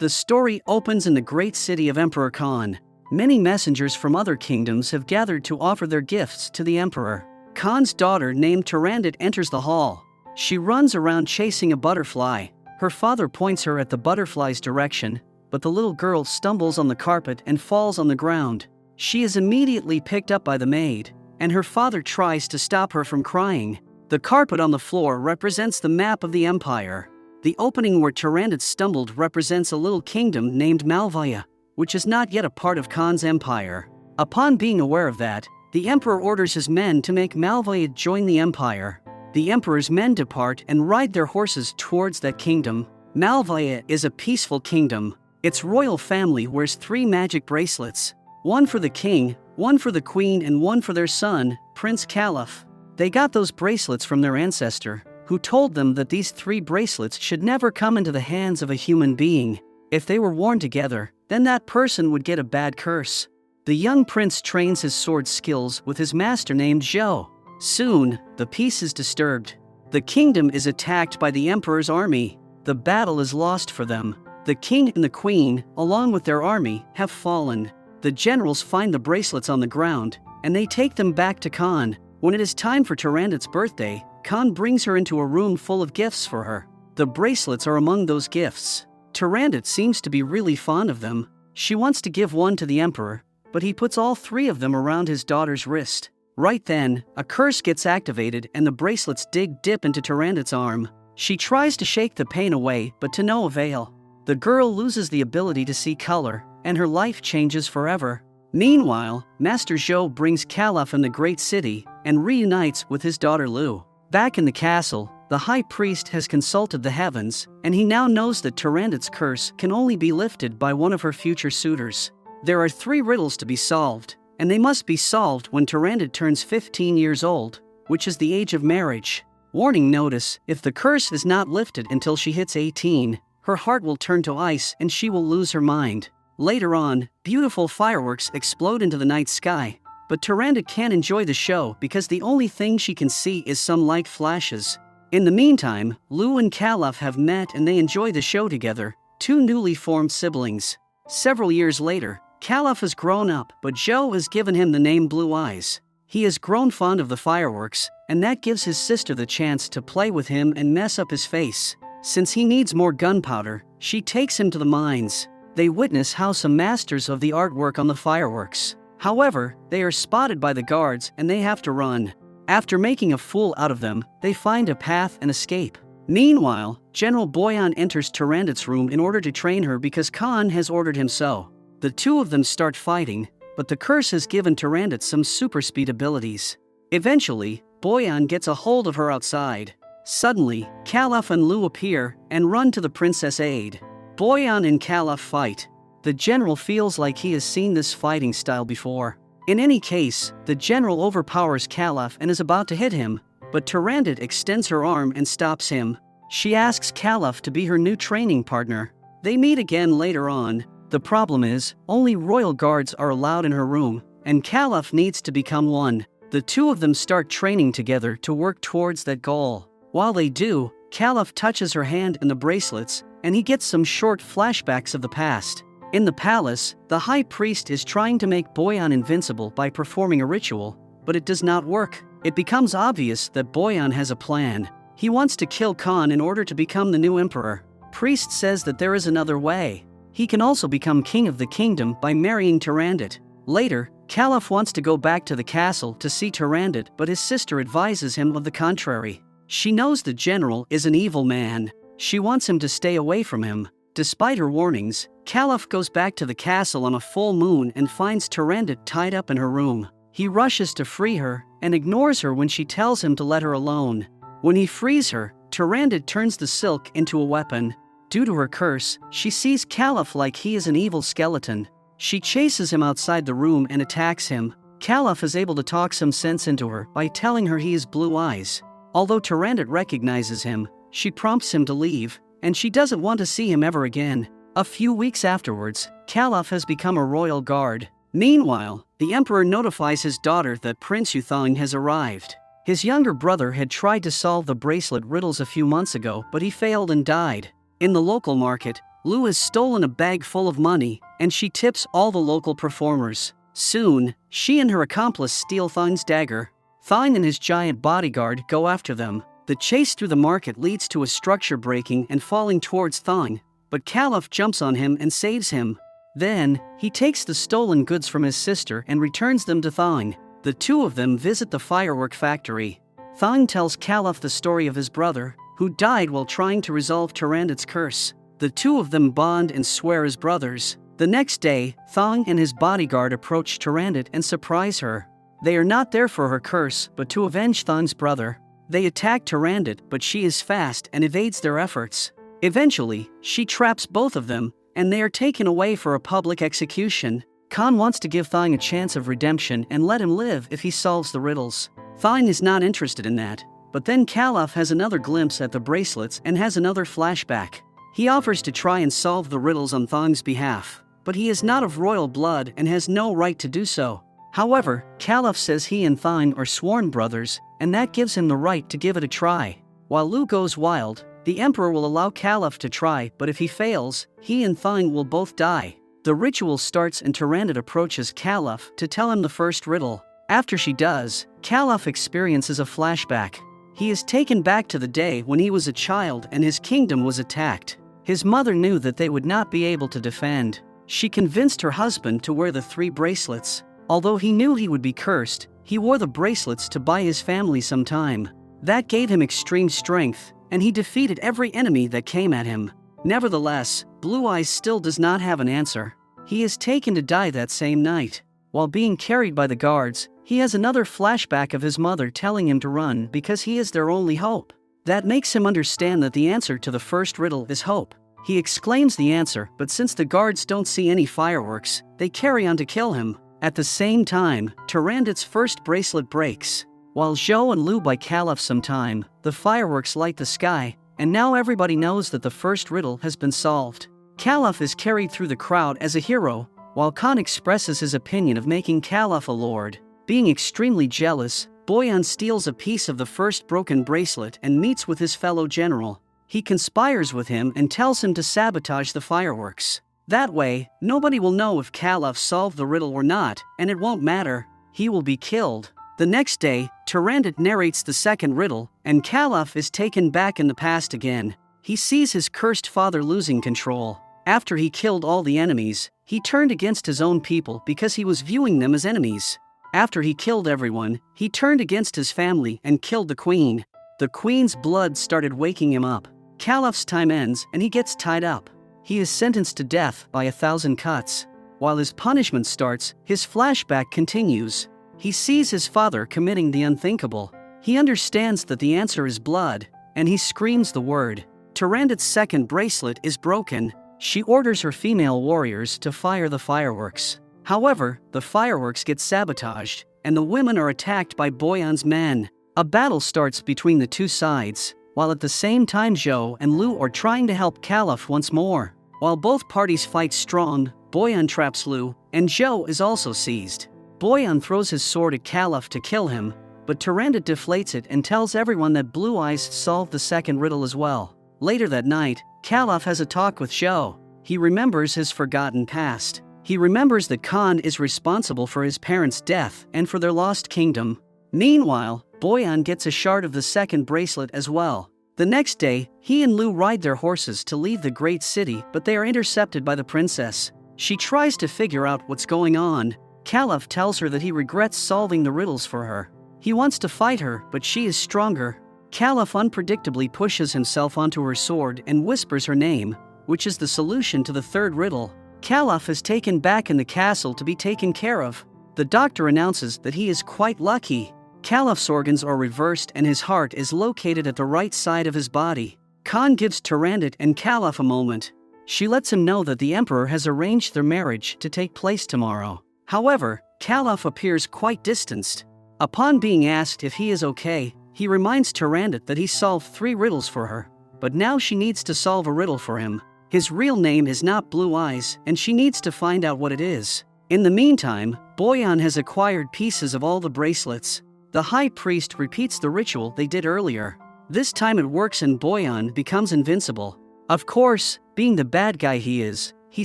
The story opens in the great city of Emperor Khan. Many messengers from other kingdoms have gathered to offer their gifts to the emperor. Khan's daughter named Turandot enters the hall. She runs around chasing a butterfly. Her father points her at the butterfly's direction, but the little girl stumbles on the carpet and falls on the ground. She is immediately picked up by the maid, and her father tries to stop her from crying. The carpet on the floor represents the map of the empire. The opening where Turandot stumbled represents a little kingdom named Malvaya, which is not yet a part of Khan's empire. Upon being aware of that, the emperor orders his men to make Malvaya join the empire. The emperor's men depart and ride their horses towards that kingdom. Malvaya is a peaceful kingdom. Its royal family wears 3 magic bracelets. One for the king, one for the queen, and one for their son, Prince Caliph. They got those bracelets from their ancestor, who told them that these 3 bracelets should never come into the hands of a human being. If they were worn together, then that person would get a bad curse. The young prince trains his sword skills with his master named Zhou. Soon, the peace is disturbed. The kingdom is attacked by the emperor's army. The battle is lost for them. The king and the queen, along with their army, have fallen. The generals find the bracelets on the ground, and they take them back to Khan. When it is time for Turandot's birthday, Khan brings her into a room full of gifts for her. The bracelets are among those gifts. Turandot seems to be really fond of them. She wants to give one to the emperor, but he puts all 3 of them around his daughter's wrist. Right then, a curse gets activated and the bracelets dig deep into Turandot's arm. She tries to shake the pain away, but to no avail. The girl loses the ability to see color, and her life changes forever. Meanwhile, Master Zhou brings Caliph in the great city and reunites with his daughter Lu. Back in the castle, the high priest has consulted the heavens, and he now knows that Turandot's curse can only be lifted by one of her future suitors. There are 3 riddles to be solved, and they must be solved when Turandot turns 15 years old, which is the age of marriage. Warning notice: if the curse is not lifted until she hits 18, her heart will turn to ice and she will lose her mind. Later on, beautiful fireworks explode into the night sky, but Turandot can't enjoy the show because the only thing she can see is some light flashes. In the meantime, Lu and Caliph have met and they enjoy the show together, 2 newly formed siblings. Several years later, Caliph has grown up, but Zhou has given him the name Blue Eyes. He has grown fond of the fireworks, and that gives his sister the chance to play with him and mess up his face. Since he needs more gunpowder, she takes him to the mines. They witness how some masters of the art work on the fireworks. However, they are spotted by the guards and they have to run. After making a fool out of them, they find a path and escape. Meanwhile, General Boyan enters Turandot's room in order to train her because Khan has ordered him so. The 2 of them start fighting, but the curse has given Turandot some super speed abilities. Eventually, Boyan gets a hold of her outside. Suddenly, Caliph and Lu appear and run to the princess' aid. Boyan and Caliph fight. The general feels like he has seen this fighting style before. In any case, the general overpowers Caliph and is about to hit him, but Turandot extends her arm and stops him. She asks Caliph to be her new training partner. They meet again later on. The problem is, only royal guards are allowed in her room, and Caliph needs to become one. The 2 of them start training together to work towards that goal. While they do, Caliph touches her hand in the bracelets, and he gets some short flashbacks of the past. In the palace, the high priest is trying to make Boyan invincible by performing a ritual, but it does not work. It becomes obvious that Boyan has a plan. He wants to kill Khan in order to become the new emperor. Priest says that there is another way. He can also become king of the kingdom by marrying Turandot. Later, Caliph wants to go back to the castle to see Turandot, but his sister advises him of the contrary. She knows the general is an evil man. She wants him to stay away from him. Despite her warnings, Caliph goes back to the castle on a full moon and finds Turandot tied up in her room. He rushes to free her and ignores her when she tells him to let her alone. When he frees her, Turandot turns the silk into a weapon. Due to her curse, she sees Caliph like he is an evil skeleton. She chases him outside the room and attacks him. Caliph is able to talk some sense into her by telling her he is Blue Eyes. Although Turandot recognizes him, she prompts him to leave, and she doesn't want to see him ever again. A few weeks afterwards, Caliph has become a royal guard. Meanwhile, the emperor notifies his daughter that Prince Yuthong has arrived. His younger brother had tried to solve the bracelet riddles a few months ago, but he failed and died. In the local market, Lu has stolen a bag full of money, and she tips all the local performers. Soon, she and her accomplice steal Thong's dagger. Thong and his giant bodyguard go after them. The chase through the market leads to a structure breaking and falling towards Thong, but Caliph jumps on him and saves him. Then, he takes the stolen goods from his sister and returns them to Thong. The two of them visit the firework factory. Thong tells Caliph the story of his brother, who died while trying to resolve Tyrandit's curse. The two of them bond and swear as brothers. The next day, Thong and his bodyguard approach Tyrandit and surprise her. They are not there for her curse, but to avenge Thong's brother. They attack Tyrandit, but she is fast and evades their efforts. Eventually, she traps both of them, and they are taken away for a public execution. Khan wants to give Thong a chance of redemption and let him live if he solves the riddles. Thong is not interested in that, but then Caliph has another glimpse at the bracelets and has another flashback. He offers to try and solve the riddles on Thong's behalf, but he is not of royal blood and has no right to do so. However, Caliph says he and Thong are sworn brothers, and that gives him the right to give it a try. While Lu goes wild, the Emperor will allow Caliph to try, but if he fails, he and Thong will both die. The ritual starts and Tyrandit approaches Caliph to tell him the first riddle. After she does, Caliph experiences a flashback. He is taken back to the day when he was a child and his kingdom was attacked. His mother knew that they would not be able to defend. She convinced her husband to wear the 3 bracelets. Although he knew he would be cursed, he wore the bracelets to buy his family some time. That gave him extreme strength, and he defeated every enemy that came at him. Nevertheless, Blue Eyes still does not have an answer. He is taken to die that same night. While being carried by the guards, he has another flashback of his mother telling him to run because he is their only hope. That makes him understand that the answer to the first riddle is hope. He exclaims the answer, but since the guards don't see any fireworks, they carry on to kill him. At the same time, Tyrandit's first bracelet breaks. While Zhou and Lu buy Caliph some time, the fireworks light the sky, and now everybody knows that the first riddle has been solved. Caliph is carried through the crowd as a hero, while Khan expresses his opinion of making Caliph a lord. Being extremely jealous, Boyan steals a piece of the first broken bracelet and meets with his fellow general. He conspires with him and tells him to sabotage the fireworks. That way, nobody will know if Caliph solved the riddle or not, and it won't matter. He will be killed. The next day, Tyrandit narrates the second riddle, and Caliph is taken back in the past again. He sees his cursed father losing control. After he killed all the enemies, he turned against his own people because he was viewing them as enemies. After he killed everyone, he turned against his family and killed the queen. The queen's blood started waking him up. Caliph's time ends and he gets tied up. He is sentenced to death by 1,000 cuts. While his punishment starts, his flashback continues. He sees his father committing the unthinkable. He understands that the answer is blood, and he screams the word. Tyrandit's second bracelet is broken. She orders her female warriors to fire the fireworks. However, the fireworks get sabotaged, and the women are attacked by Boyan's men. A battle starts between the two sides, while at the same time Zhou and Lu are trying to help Caliph once more. While both parties fight strong, Boyan traps Lu, and Zhou is also seized. Boyan throws his sword at Caliph to kill him, but Tyrandit deflates it and tells everyone that Blue Eyes solved the second riddle as well. Later that night, Caliph has a talk with Zhou. He remembers his forgotten past. He remembers that Khan is responsible for his parents' death and for their lost kingdom. Meanwhile, Boyan gets a shard of the second bracelet as well. The next day, he and Lu ride their horses to leave the great city, but they are intercepted by the princess. She tries to figure out what's going on. Caliph tells her that he regrets solving the riddles for her. He wants to fight her, but she is stronger. Caliph unpredictably pushes himself onto her sword and whispers her name, which is the solution to the third riddle. Caliph is taken back in the castle to be taken care of. The doctor announces that he is quite lucky. Caliph's organs are reversed and his heart is located at the right side of his body. Khan gives Tyrandit and Caliph a moment. She lets him know that the Emperor has arranged their marriage to take place tomorrow. However, Caliph appears quite distanced. Upon being asked if he is okay, he reminds Tyrandit that he solved 3 riddles for her, but now she needs to solve a riddle for him. His real name is not Blue Eyes, and she needs to find out what it is. In the meantime, Boyan has acquired pieces of all the bracelets. The high priest repeats the ritual they did earlier. This time it works and Boyan becomes invincible. Of course, being the bad guy he is, he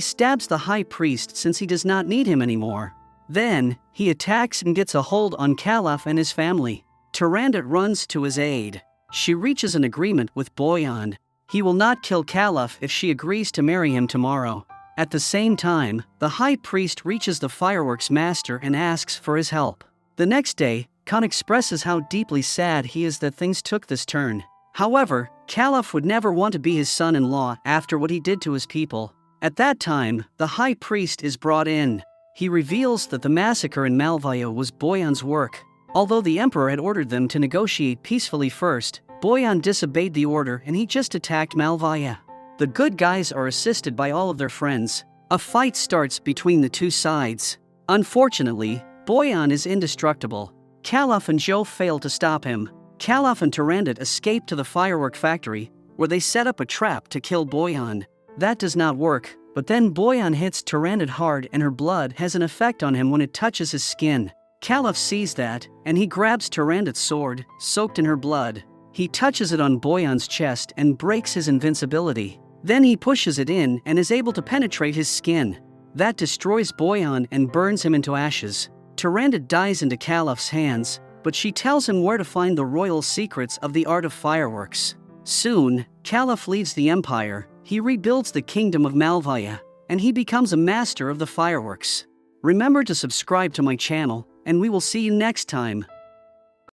stabs the high priest since he does not need him anymore. Then, he attacks and gets a hold on Caliph and his family. Tyrannid runs to his aid. She reaches an agreement with Boyan. He will not kill Caliph if she agrees to marry him tomorrow. At the same time, the high priest reaches the fireworks master and asks for his help. The next day, Khan expresses how deeply sad he is that things took this turn. However, Caliph would never want to be his son-in-law after what he did to his people. At that time, the high priest is brought in. He reveals that the massacre in Malvaya was Boyan's work. Although the emperor had ordered them to negotiate peacefully first, Boyan disobeyed the order and he just attacked Malvaya. The good guys are assisted by all of their friends. A fight starts between the two sides. Unfortunately, Boyan is indestructible. Caliph and Joe fail to stop him. Caliph and Tyrannid escape to the firework factory, where they set up a trap to kill Boyan. That does not work, but then Boyan hits Tyrannid hard and her blood has an effect on him when it touches his skin. Caliph sees that, and he grabs Tyrannid's sword, soaked in her blood. He touches it on Boyan's chest and breaks his invincibility. Then he pushes it in and is able to penetrate his skin. That destroys Boyan and burns him into ashes. Tyrannid dies into Caliph's hands, but she tells him where to find the royal secrets of the art of fireworks. Soon, Caliph leaves the empire, he rebuilds the kingdom of Malvaya, and he becomes a master of the fireworks. Remember to subscribe to my channel, and we will see you next time.